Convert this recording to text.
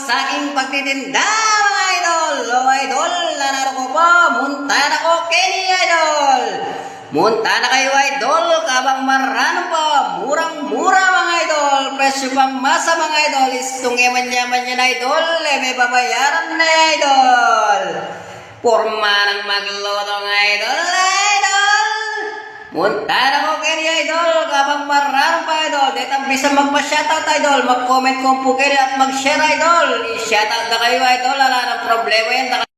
sa aking pagtitinda, mga idol. O idol, nanalo ko po, Montana ko, Kenny idol. Montana kayo idol, kabang marano po, murang-mura mga idol. Presyo pang masa mga idol, istong yaman-yaman yan idol, may babayaran na idol. Porma ng magluto ng idol. Montana ko kaya idol, kabang marano pa idol. Dito bisa magpa-shoutout idol, mag-comment kung po kayo at mag-share idol. I-shoutout na kayo idol, wala ng problema yan.